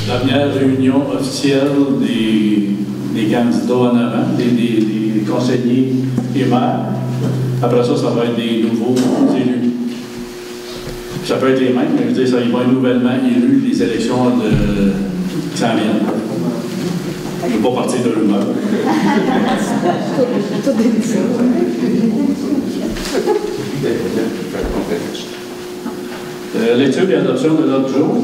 première réunion officielle des candidats en avant, des conseillers et maires. Après ça, ça va être des nouveaux élus. Ça peut être les mêmes, mais je veux dire, ça, ils vont être nouvellement élus les élections qui s'en viennent. Je ne veux pas partir de l'humeur. Lecture et adoption de l'ordre du jour.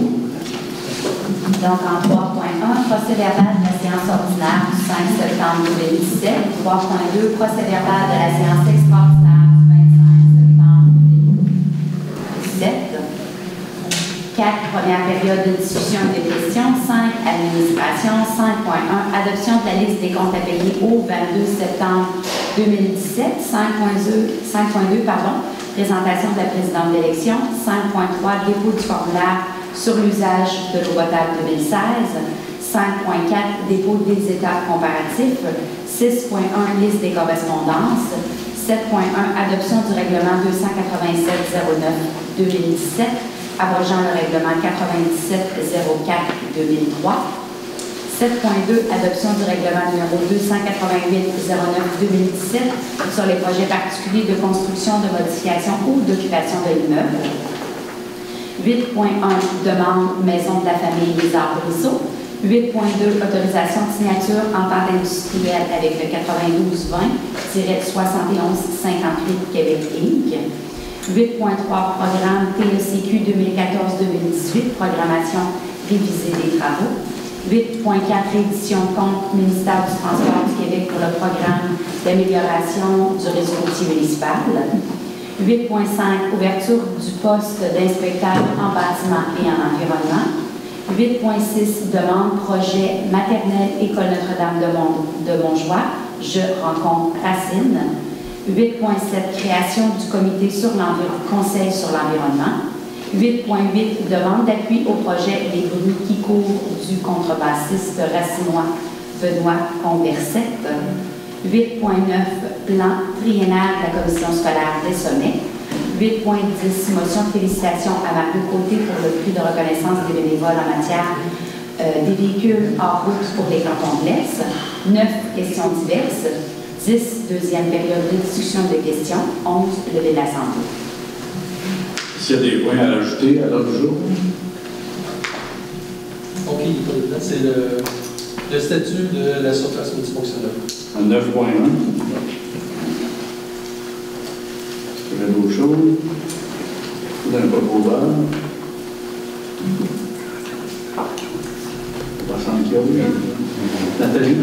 Donc, en 3.1, procès verbal de la séance ordinaire du 5 septembre 2017. 3.2, procès verbal de la séance extraordinaire du 25 septembre 2017. 4, première période de discussion et de questions. 5, administration. 5.1, adoption de la liste des comptes à payer au 22 septembre 2017. 5.2, présentation de la présidente d'élection. 5.3, dépôt du formulaire sur l'usage de l'eau potable 2016, 5.4, dépôt des états comparatifs, 6.1, liste des correspondances, 7.1, adoption du règlement 287-09-2017, abrogeant le règlement 97-04-2003, 7.2, adoption du règlement numéro 288-09-2017 sur les projets particuliers de construction, de modification ou d'occupation de l'immeuble. 8.1, demande Maison de la famille des Arts Ruisseau. 8.2, autorisation de signature entente industrielle avec le 9220-7158 Québec Inc. 8.3, programme TECQ 2014-2018, programmation révisée des travaux. 8.4, édition de compte ministère du Transport du Québec pour le programme d'amélioration du réseau routier municipal. 8.5, ouverture du poste d'inspecteur en bâtiment et en environnement. 8.6, demande projet maternelle École Notre-Dame de Montjoie. Je rencontre Racine. 8.7, création du comité sur conseil sur l'environnement. 8.8, demande d'appui au projet Les bruits qui courent du contrebassiste racinois Benoît Conversette. 8.9, plan triennal de la commission scolaire des sommets. 8.10, motion de félicitations à Mario Côté pour le prix de reconnaissance des bénévoles en matière des véhicules hors route pour les cantons de l'Est. 9, questions diverses. 10, deuxième période de discussion de questions. 11, lever l'Assemblée. S'il y a des points à ajouter à l'ordre du jour. OK, c'est le statut de la surface multifonctionnelle. 9.1. Est-ce qu'il y a d'autres choses? Dans le proposeur. Passant qui a oui. Nathalie.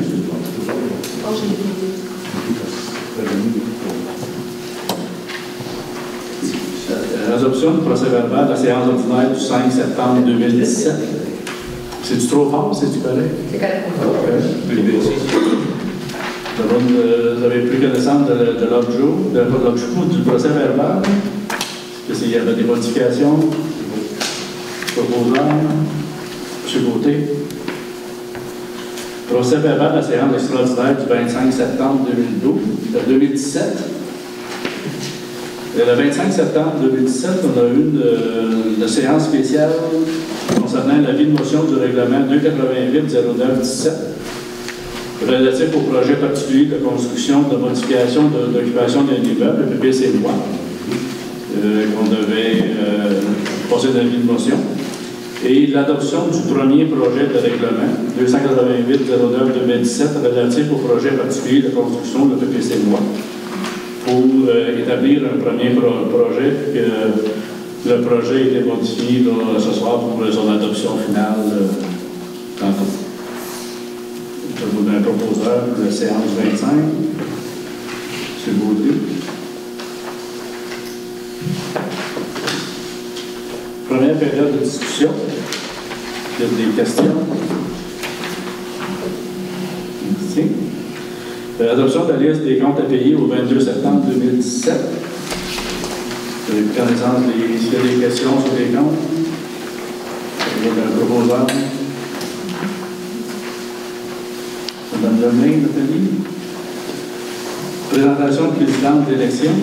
L'adoption du procès verbal de la séance ordinaire du 5 septembre 2017. C'est-tu trop fort? C'est-tu correct? C'est correct. Vous avez pris connaissance de l'ordre du jour, du procès verbal. Est-ce qu'il y avait des modifications? Proposeur. M. Côté. Procès verbal de la séance extraordinaire du 25 septembre 2017. Le 25 septembre 2017, on a eu une séance spéciale concernant l'avis de motion du règlement 288-09-17 relatif au projet particulier de construction, de modification, d'occupation d'un immeuble, le PPC Moi, qu'on devait passer d'avis de motion. Et l'adoption du premier projet de règlement 288-09-2017 relatif au projet particulier de construction, le PPC Moi, pour établir un premier projet. Le projet a été modifié ce soir pour son adoption finale tantôt. Je vous donne un proposeur pour la séance 25. M. Baudry. Première période de discussion. Il y a des questions. Merci. L'adoption de la liste des comptes à payer au 22 septembre 2017. Vous avez pris connaissance s'il y a des questions sur les comptes. Il y a un proposeur. Madame Lemelin, Nathalie. Présentation de présidente d'élection.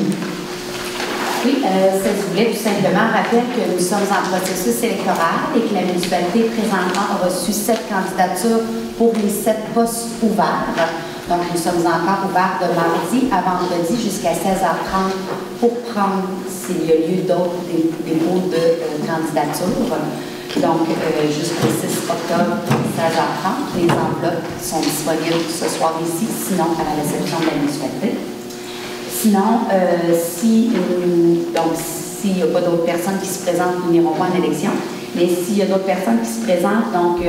Oui, ça je voulais tout simplement rappeler que nous sommes en processus électoral et que la municipalité présentement a reçu 7 candidatures pour les 7 postes ouverts. Donc, nous sommes encore ouverts de mardi à vendredi jusqu'à 16h30 pour prendre, s'il y a lieu d'autres dépôts de candidatures. Donc, jusqu'au 6 octobre, 16h30, les enveloppes sont disponibles ce soir ici, sinon à la réception de la municipalité. Sinon, s'il n'y a pas d'autres personnes qui se présentent, nous n'irons pas en élection. Mais s'il y a d'autres personnes qui se présentent, donc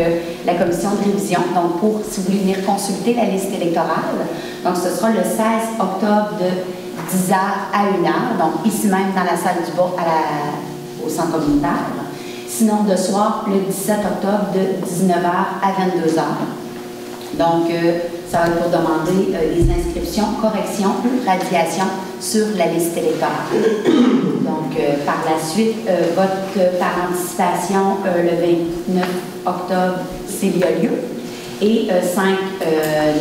la commission de révision, donc pour, si vous voulez venir consulter la liste électorale, donc ce sera le 16 octobre de 10h à 1h, donc ici même dans la salle du bas au centre communautaire. Sinon, de soir, le 17 octobre de 19h à 22h. Donc, ça va être pour demander les inscriptions, corrections ou radiations sur la liste électorale. Donc, par la suite, vote par anticipation le 29 octobre, s'il y a lieu, et 5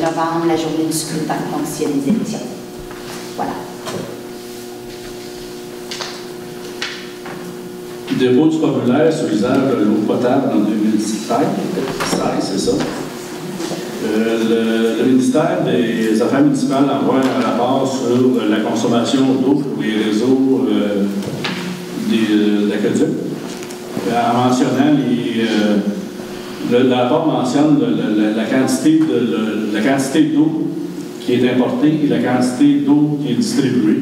novembre, la journée du scrutin, donc s'il y a des élections. Voilà. Dépôt du formulaire sur l'usage de l'eau potable en 2016, c'est ça. Le ministère des Affaires municipales envoie un rapport sur la consommation d'eau pour les réseaux d'aqueduc. En mentionnant le rapport mentionne la quantité d'eau qui est importée et la quantité d'eau qui est distribuée.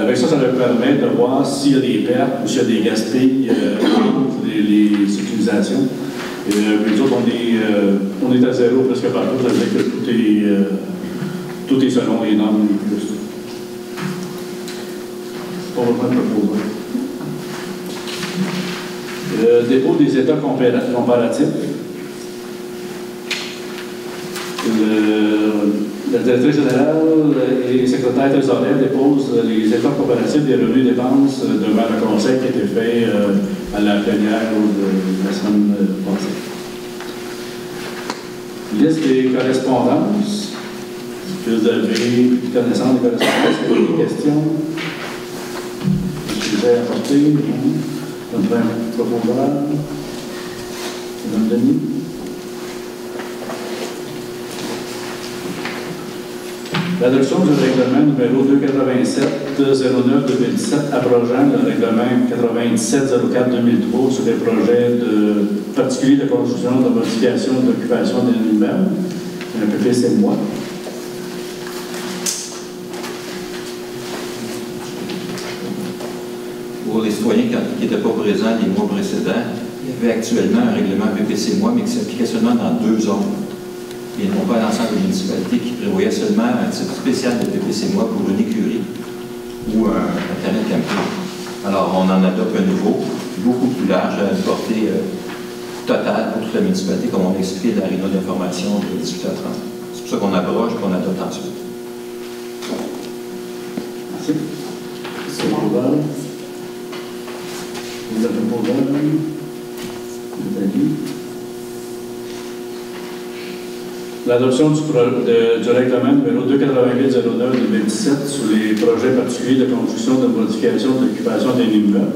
Avec ça, ça leur permet de voir s'il y a des pertes ou s'il y a des gaspilles entre les utilisations. Nous autres, on est à zéro presque partout, ça veut dire que tout est selon les normes les plus. Pas vraiment de proposer. Dépôt des états comparatifs. La directrice générale et les secrétaires trésoriers déposent les états comparatifs des revenus et dépenses devant le conseil qui a été fait à la plénière de la semaine passée. Liste des correspondances. Si vous avez pris connaissance des correspondances, est-ce qu'il y a des questions? Je vous ai apporté. On va un profondeur. Madame Denis. L'adoption du règlement numéro 287-09-2017 abrogeant le règlement 97-04-2003 sur les projets particuliers de construction, de modification, d'occupation d'un immeuble, un PPC-moi. Pour les citoyens qui n'étaient pas présents les mois précédents, il y avait actuellement un règlement PPC-moi, mais qui s'appliquait seulement dans 2 zones. Et non pas à l'ensemble des municipalités qui prévoyaient seulement un type spécial de PPC-moi pour une écurie ou un terrain de camping. Alors, on en adopte un nouveau, beaucoup plus large, à une portée totale pour toute la municipalité, comme on a expliqué dans la réunion d'information de 18h30. C'est pour ça qu'on abroge et qu'on adopte ensuite. Merci. C'est bon. Vous avez un problème? L'adoption du règlement numéro 288-09-2017 sur les projets particuliers de construction, de modification, d'occupation d'un immeuble.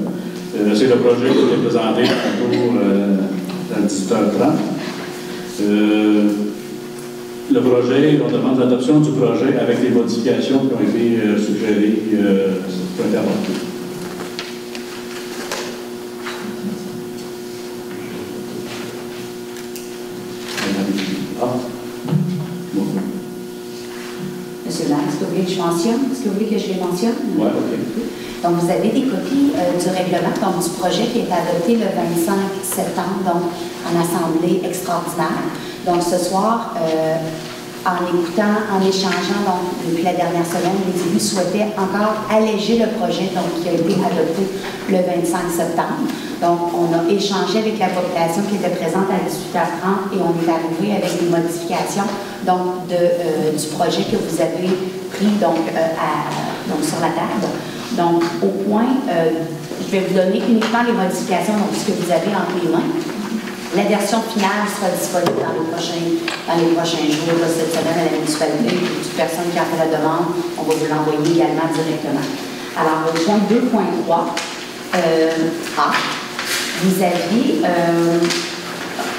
C'est le projet qui a été présenté tantôt à 18h30. Le projet, on demande l'adoption du projet avec les modifications qui ont été suggérées, qui ont été apportées. Monsieur Lang, est-ce que vous voulez que je mentionne? Est-ce que vous voulez que je les mentionne? Oui, OK. Donc, vous avez des copies du règlement, donc du projet qui a été adopté le 25 septembre, donc en assemblée extraordinaire. Donc, ce soir, en écoutant, en échangeant, donc, depuis la dernière semaine, les élus souhaitaient encore alléger le projet, donc, qui a été adopté le 25 septembre. Donc, on a échangé avec la population qui était présente à 18h30 et on est arrivé avec des modifications donc, du projet que vous avez pris donc, sur la table. Donc, au point, je vais vous donner uniquement les modifications, donc ce que vous avez entre les mains. La version finale sera disponible dans les prochains jours, cette semaine à la municipalité. Toute personne qui a fait la demande, on va vous l'envoyer également directement. Alors, au point 2.3, A, vous aviez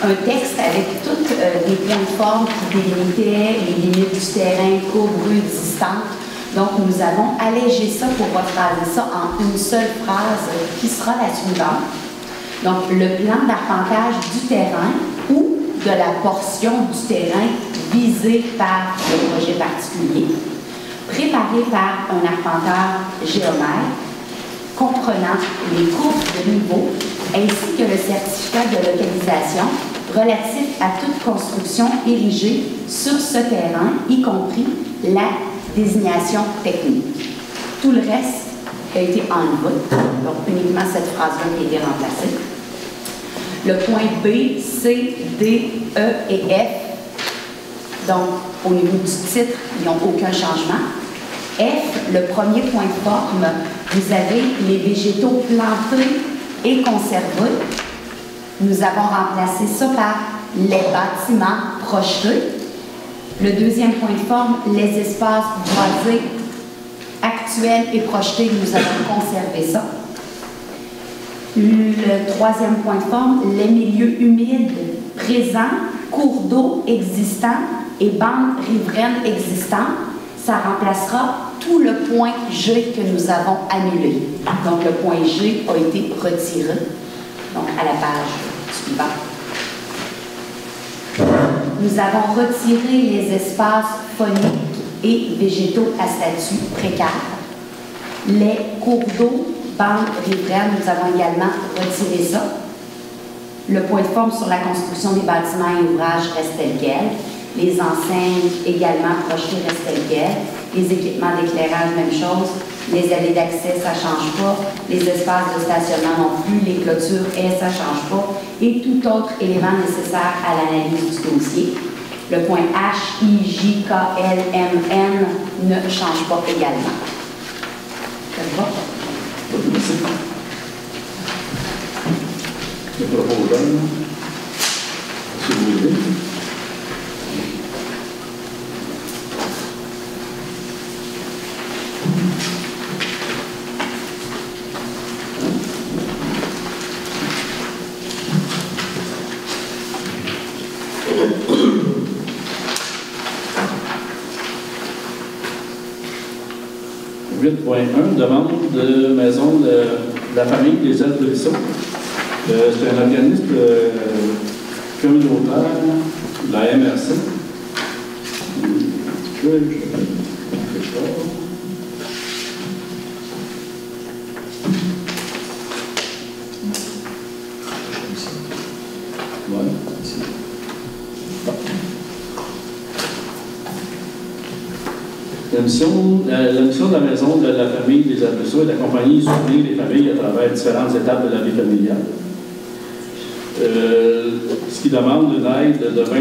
un texte avec toutes les points de forme qui délimitaient les limites du terrain, courbes, rues existantes. Donc, nous avons allégé ça pour rephraser ça en une seule phrase qui sera la suivante. Donc, le plan d'arpentage du terrain ou de la portion du terrain visée par le projet particulier, préparé par un arpenteur géomètre, comprenant les courbes de niveau ainsi que le certificat de localisation relatif à toute construction érigée sur ce terrain, y compris la désignation technique. Tout le reste a été enlevé, donc uniquement cette phrase-là qui a été remplacée. Le point B, C, D, E et F, donc au niveau du titre, ils n'ont aucun changement. F, le premier point de forme, vous avez les végétaux plantés et conservés. Nous avons remplacé ça par les bâtiments projetés. Le deuxième point de forme, les espaces boisés actuels et projetés, nous avons conservé ça. Le troisième point de forme, les milieux humides présents, cours d'eau existants et bandes riveraines existantes, ça remplacera tout le point G que nous avons annulé. Donc, le point G a été retiré. Donc, à la page suivante. Nous avons retiré les espaces phoniques et végétaux à statut précaire. Les cours d'eau, bandes riveraines, nous avons également retiré ça. Le point de forme sur la construction des bâtiments et ouvrages reste tel quel. Les enseignes également projetées restent telles quelles. Les équipements d'éclairage, même chose. Les allées d'accès, ça ne change pas. Les espaces de stationnement non plus. Les clôtures, ça ne change pas. Et tout autre élément nécessaire à l'analyse du dossier. Le point H, I, J, K, L, M, N ne change pas également. Ça va? Merci. Le proposeur, si vous voulez. Demande de maison de la famille des Ailes de Lisson. C'est un organisme communautaire de la MRC. La mission de la maison de la famille des Arbrisseaux est d'accompagner et soutenir les familles à travers différentes étapes de la vie familiale. Ce qui demande une aide de 20 $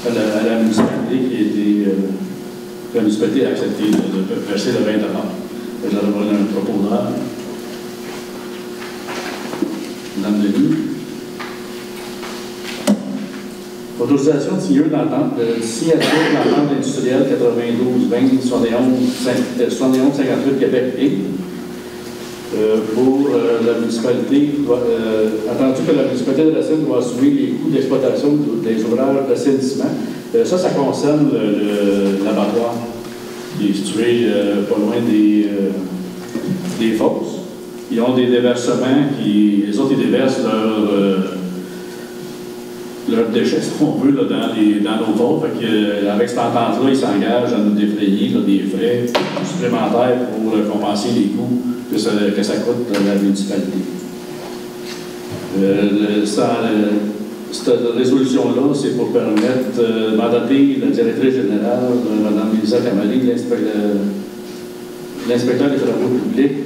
à la municipalité qui a été la municipalité a accepté de verser le 20 $. Vous allez avoir un proposeur. Madame Denis. Autorisation de signer d'entente, signature de l'entente industrielle 92-20 71-58 Québec Inc. Pour la municipalité, attendu que la municipalité de la Seine doit assumer les coûts d'exploitation des ouvrages d'assainissement. Ça concerne le l'abattoir qui est situé pas loin des fosses. Ils ont des déversements les autres ils déversent leurs déchets, si on veut, là, dans nos fosses. Avec cette entente-là, ils s'engagent à nous défrayer des frais supplémentaires pour compenser les coûts que ça coûte à la municipalité. Cette résolution-là, c'est pour permettre mandater la directrice générale, Mme Lisa Camali, l'inspecteur des travaux publics,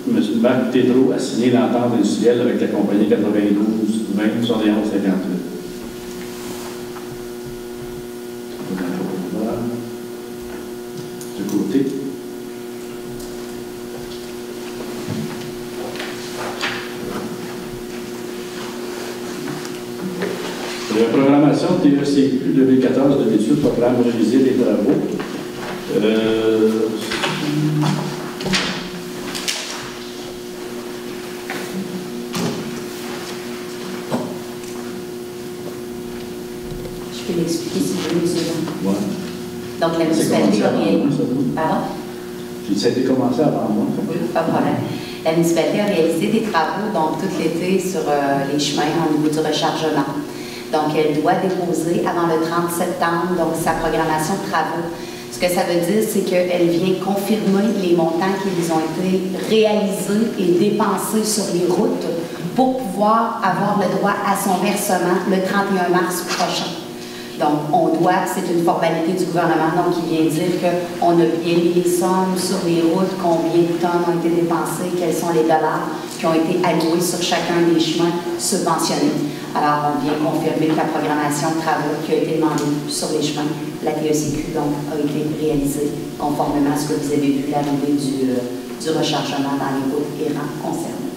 M. Marc Tétrault, a signé l'entente industrielle avec la compagnie 92-20 71-58. De côté. La programmation TECQ 2014-2018, programme révisé des travaux. peux l'expliquer si vous voulez, M. Jean. Ouais. Donc, la municipalité a réalisé. Pardon? Ça a été commencé avant moi. Oui, pas de problème. La municipalité a réalisé des travaux, donc tout l'été, sur les chemins au niveau du rechargement. Donc, elle doit déposer avant le 30 septembre donc, sa programmation de travaux. Ce que ça veut dire, c'est qu'elle vient confirmer les montants qui lui ont été réalisés et dépensés sur les routes pour pouvoir avoir le droit à son versement le 31 mars prochain. Donc, on doit, c'est une formalité du gouvernement, donc qui vient dire qu'on a bien mis les sommes sur les routes, combien de tonnes ont été dépensées, quels sont les dollars qui ont été alloués sur chacun des chemins subventionnés. Alors, on vient confirmer que la programmation de travaux qui a été demandée sur les chemins, la TECQ, donc, a été réalisée conformément à ce que vous avez vu, l'arrivée du rechargement dans les routes errants concernées.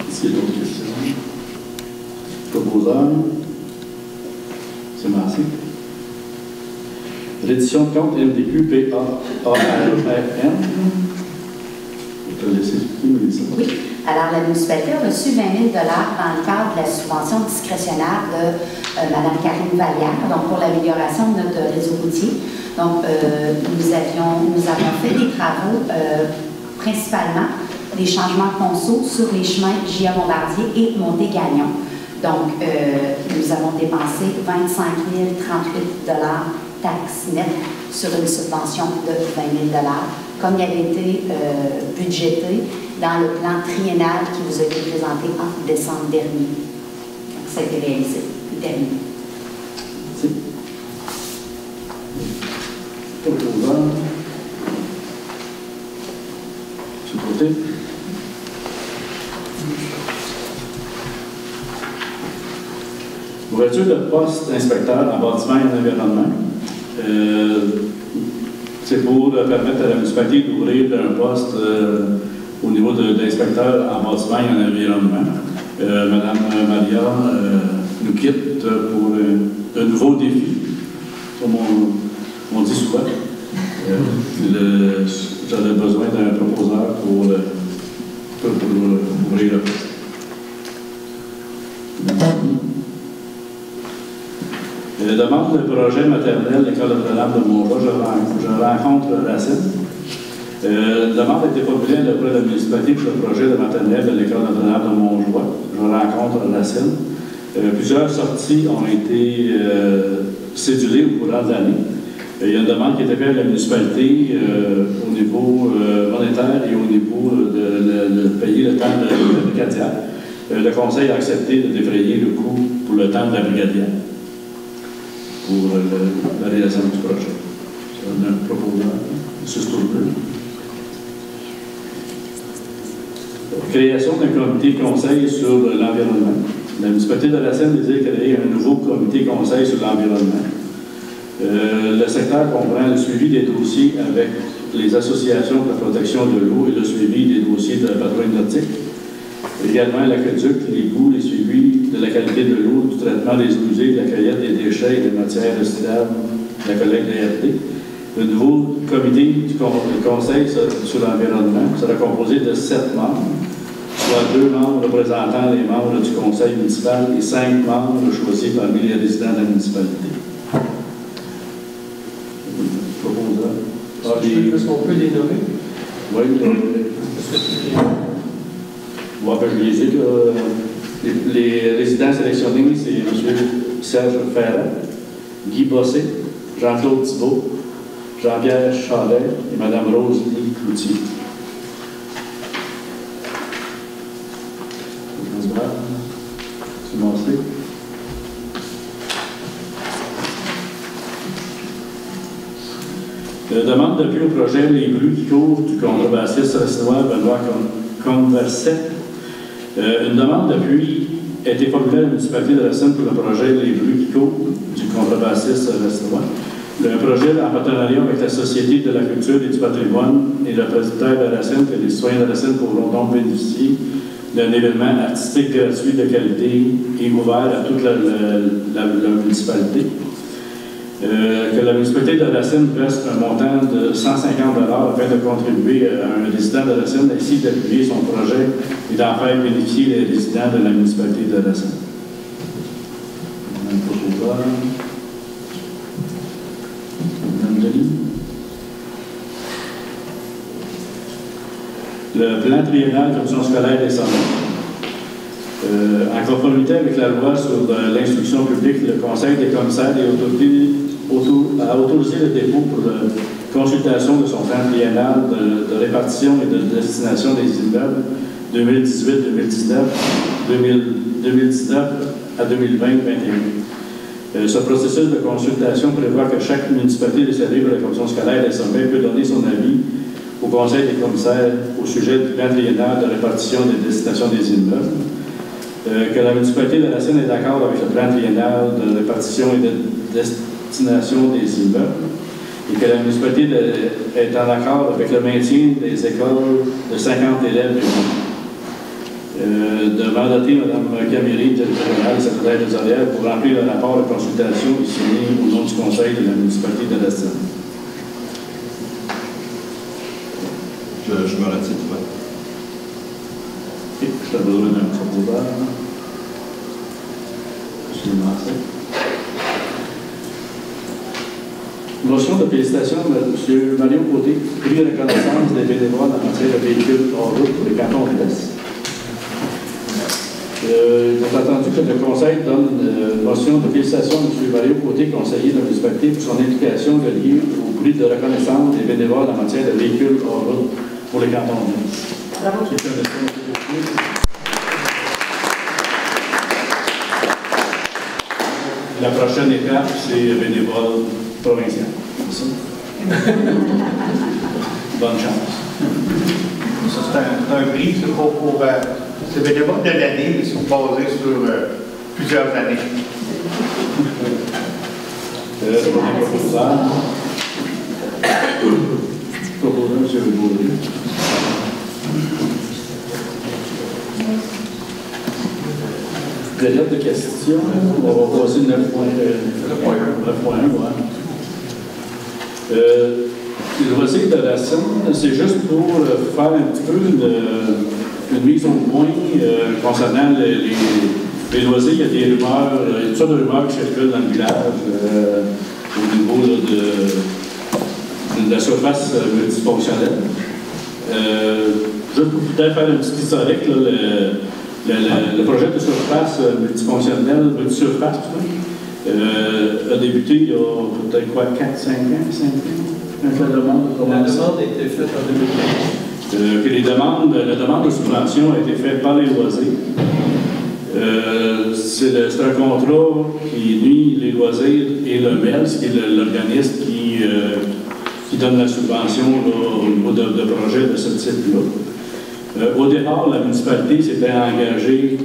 Est-ce qu'il y a d'autres questions? Proposeur? C'est Marcy. Reddition de compte MDQ PARN. Je te laisse expliquer, Mélissa. Oui. Alors, la municipalité a reçu 20 000 $ dans le cadre de la subvention discrétionnaire de Mme Karine Vallière, donc pour l'amélioration de notre réseau routier. Donc, nous avons fait des travaux, principalement des changements de ponceau sur les chemins J.A. Bombardier et Monté-Gagnon. Donc, nous avons dépensé 25 038 $ taxes nettes sur une subvention de 20 000 $, comme il avait été budgété dans le plan triennal qui vous a été présenté en décembre dernier. Donc, ça a été réalisé et terminé. Merci. Proposeur. Sur le côté. Ouverture de poste d'inspecteur en bâtiment et en environnement. C'est pour permettre à la municipalité d'ouvrir un poste au niveau d'inspecteur en bâtiment et en environnement. Madame Maria nous quitte pour un nouveau défi, comme on dit souvent. J'avais besoin d'un proposeur pour ouvrir le poste. Demande de projet maternel l'école de Notre-Dame de Montjoie. Je rencontre Racine. Demande a été formulée auprès de la municipalité pour le projet de maternelle de l'école de Notre-Dame de Montjoie. Je rencontre Racine. Plusieurs sorties ont été cédulées au courant de l'année. Il y a une demande qui a été faite à la municipalité au niveau monétaire et au niveau de payer le temps de la brigadière. Le conseil a accepté de défrayer le coût pour le temps de la brigadière pour la réalisation du projet. C'est un proposeur, M. Stolper. Création d'un comité conseil sur l'environnement. La municipalité de Racine désire créer un nouveau comité conseil sur l'environnement. Le secteur comprend le suivi des dossiers avec les associations pour la protection de l'eau et le suivi des dossiers de la patrouille nautique. Également l'aqueduc, l'égout, les suivis de la qualité de l'eau, du traitement des eaux usées, de la cueillette des déchets et des matières recyclables, de la collecte des RT. Le nouveau comité du conseil sur l'environnement sera composé de 7 membres, soit 2 membres représentant les membres du conseil municipal et 5 membres choisis parmi les résidents de la municipalité. Est-ce qu'on peut les nommer? Oui, je les ai que les résidents sélectionnés, c'est M. Serge Ferrand, Guy Bossé, Jean-Claude Thibault, Jean-Pierre Chalet et Mme Rose-Lie Cloutier. Tu m'en sais? Demande d'appui au projet Les Bruits qui couvrent du contrebassiste racinois Benoît Converset. Une demande d'appui a été formulée à la municipalité de Racine pour le projet Les Bruits qui couvrent du contrebassiste racinois. Le projet en partenariat avec la Société de la culture et du patrimoine et le presbytère de Racine, que les citoyens de Racine pourront donc bénéficier d'un événement artistique gratuit de qualité et ouvert à toute la municipalité. Que la municipalité de Racine verse un montant de 150 $ afin de contribuer à un résident de Racine ainsi d'appuyer son projet et d'en faire bénéficier les résidents de la municipalité de Racine. voir. Madame Denis. Le plan triennal d'option scolaire des centres. En conformité avec la loi sur l'instruction publique, le Conseil des commissaires a autorisé le dépôt pour consultation de son plan triennal de répartition et de destination des immeubles 2018-2019, 2019 à 2020-2021. Ce processus de consultation prévoit que chaque municipalité desservie par la commission scolaire SAP peut donner son avis au Conseil des commissaires au sujet du plan triennal de répartition et de destination des immeubles. Que la municipalité de la Seine est d'accord avec le plan triennal de répartition et de destination des immeubles et que la municipalité est en accord avec le maintien des écoles de 50 élèves de mandater Mme Caméry, directrice générale et secrétaire des arrières, pour remplir le rapport de consultation signé au nom du Conseil de la municipalité de la Seine. Je me retire pas. Je t'ai besoin d'un proposeur. Motion de félicitations de M. Mario Côté, prix de reconnaissance des bénévoles en matière de véhicules hors route pour les cantons de l'Est. Il est entendu que le Conseil donne une motion de félicitations de M. Mario Côté, conseiller de la municipalité, pour son implication liée au prix de reconnaissance des bénévoles en matière de véhicules hors route pour les cantons de l'Est. Bravo. La prochaine étape, c'est bénévole provincial. Bonne chance. Ça, c'est un prix pour c'est bénévole de l'année, mais c'est basé sur plusieurs années. Proposeur, M. Baudry. Période de questions, on va passer 9.1. Le loisir de la Seine, c'est juste pour faire un petit peu une mise au point concernant les loisirs. Il y a des rumeurs, il y a toutes sortes de rumeurs qui circulent dans le village au niveau de la surface multifonctionnelle. Juste pour peut-être faire un petit historique, là, le projet de surface multifonctionnelle, multisurface, a débuté il y a peut-être quoi, 4-5 ans, la demande a été faite en 2015. Puis la demande de subvention a été faite par les loisirs. C'est un contrat qui unit les loisirs et le MELS, qui est l'organisme qui donne la subvention là, au niveau de projets de ce type-là. Au départ, la municipalité s'était engagée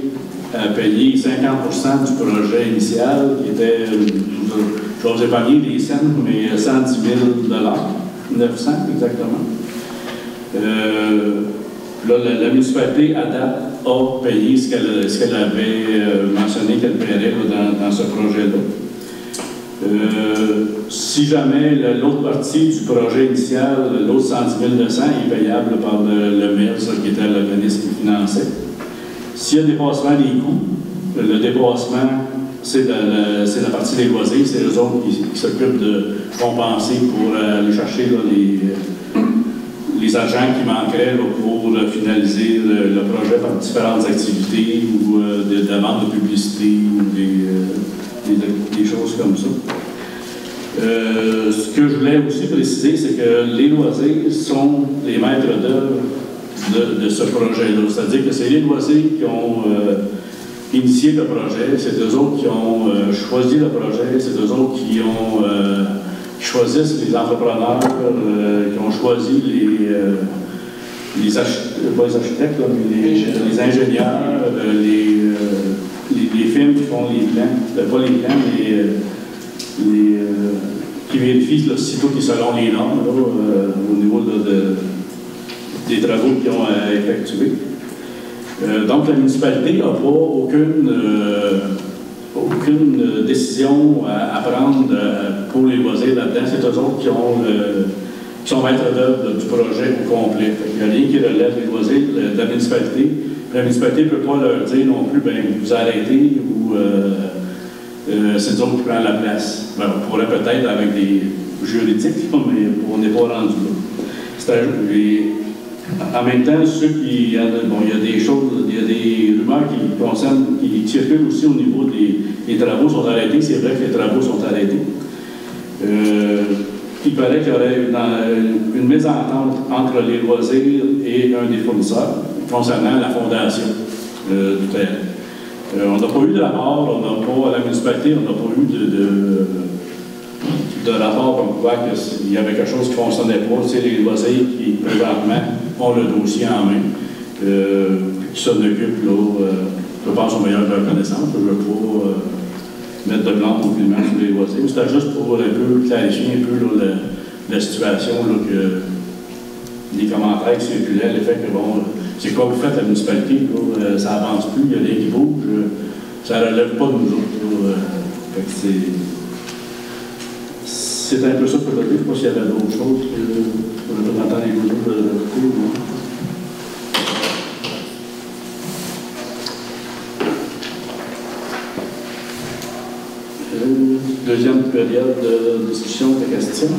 à payer 50% du projet initial, qui était, je vais vous épargner les scènes, mais 110 000 $, 900 exactement. Là, la municipalité, à date, a payé ce qu'elle avait mentionné qu'elle paierait dans ce projet-là. Si jamais l'autre partie du projet initial, l'autre 110 900 est payable par le MELS, qui était l'organisme qui finançait. S'il y a dépassement des coûts, le dépassement, c'est la partie des loisirs, c'est eux autres qui s'occupent de compenser pour aller chercher là, les agents qui manqueraient là, pour finaliser le projet par différentes activités ou des demandes de publicité ou des choses comme ça. Ce que je voulais aussi préciser, c'est que les loisirs sont les maîtres d'œuvre de ce projet-là. C'est-à-dire que c'est les loisirs qui ont initié le projet, c'est eux autres qui ont choisi le projet, c'est eux autres qui ont choisissent les entrepreneurs, qui ont choisi les architectes, là, mais les ingénieurs, les firmes qui font les plans, pas les plans, mais qui vérifient là, sitôt qu'ils seront les normes là, au niveau des travaux qu'ils ont effectués. Donc la municipalité n'a pas aucune décision à prendre pour les loisirs là-dedans. C'est eux autres qui sont maîtres d'œuvre du projet au complet. Il n'y a rien qui relève les loisirs de la municipalité. La municipalité ne peut pas leur dire non plus, ben vous arrêtez ou c'est nous autres qui prennent la place. Ben, on pourrait peut-être avec des juridiques, mais on n'est pas rendu là. En même temps, il y a des choses, il y a des rumeurs qui circulent aussi au niveau des travaux sont arrêtés. C'est vrai que les travaux sont arrêtés. Il paraît qu'il y aurait une mésentente entre les loisirs et un des fournisseurs concernant la fondation. On n'a pas eu de rapport, à la municipalité, on n'a pas eu de rapport comme quoi il y avait quelque chose qui ne fonctionnait pas. C'est les loisirs qui, présentement, ont le dossier en main, qui s'en occupent, je pense, aux meilleures reconnaissances. Je ne veux pas mettre de blanc compliment sur les loisirs. C'était juste pour un peu clarifier un peu la situation, que les commentaires qui circulaient, le fait que, bon, c'est quoi vous faites la municipalité, ça avance plus, il y a des qui bougent, ça ne relève pas de nous autres. C'est un peu ça que je veux dire. Je ne sais pas s'il y avait d'autres choses que on peut entendre les autres de rajouter. Deuxième période de discussion, de questions.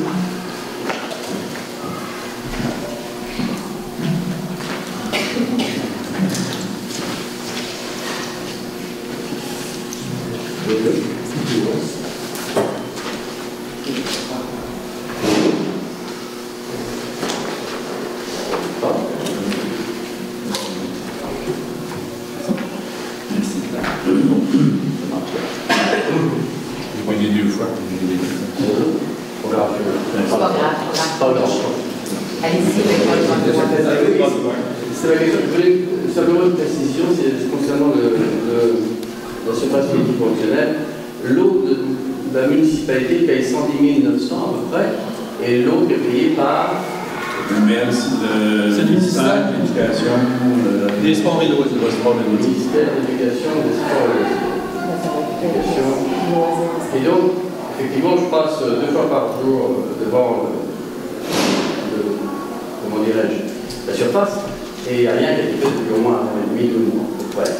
Et l'autre est payé par le ministère de l'Éducation, des sports et loisirs. le ministère de l'Éducation et des sports et loisirs. Et donc, effectivement, je passe 2 fois par jour devant comment dirais-je, la surface, et il n'y a rien qui a été fait depuis au moins 1 an et demi, 2 mois, à peu près.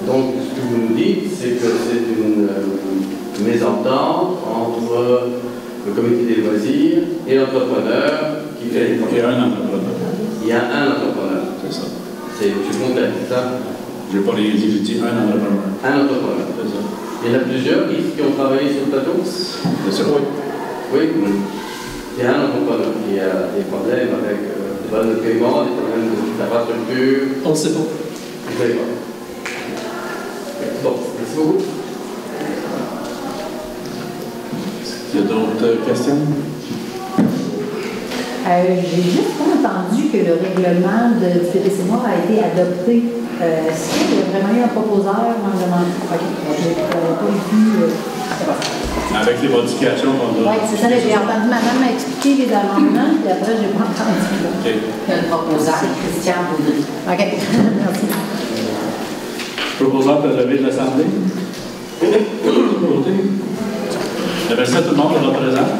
Donc, ce que vous nous dites, c'est que c'est une mésentente entre le comité des loisirs et l'entrepreneur qui fait les projets. Il y a un entrepreneur. Il y a un entrepreneur. C'est ça. C'est M. Fontaine, c'est ça? Je n'ai pas les dit, je dis un entrepreneur. Un entrepreneur. C'est ça. Il y en a plusieurs qui ont travaillé sur le plateau? C'est ça. Oui. Il y a un entrepreneur qui a des problèmes avec des problèmes de paiement, des problèmes d'infrastructure. On ne sait pas. Vous ne savez pas. Bon, merci beaucoup. Il y a d'autres questions? J'ai juste pas entendu que le règlement du PPC Noir a été adopté. Est-ce qu'il y a vraiment eu un proposeur? Moi, je demande. OK, je n'ai pas vu. Avec les modifications qu'on a. Oui, c'est ça. J'ai entendu madame expliquer les amendements, puis après, je n'ai pas entendu. Okay. Le proposeur, c'est Christian Boudry. OK, merci. Proposeur de lever de l'Assemblée? Il y avait ça, tout le monde le représente.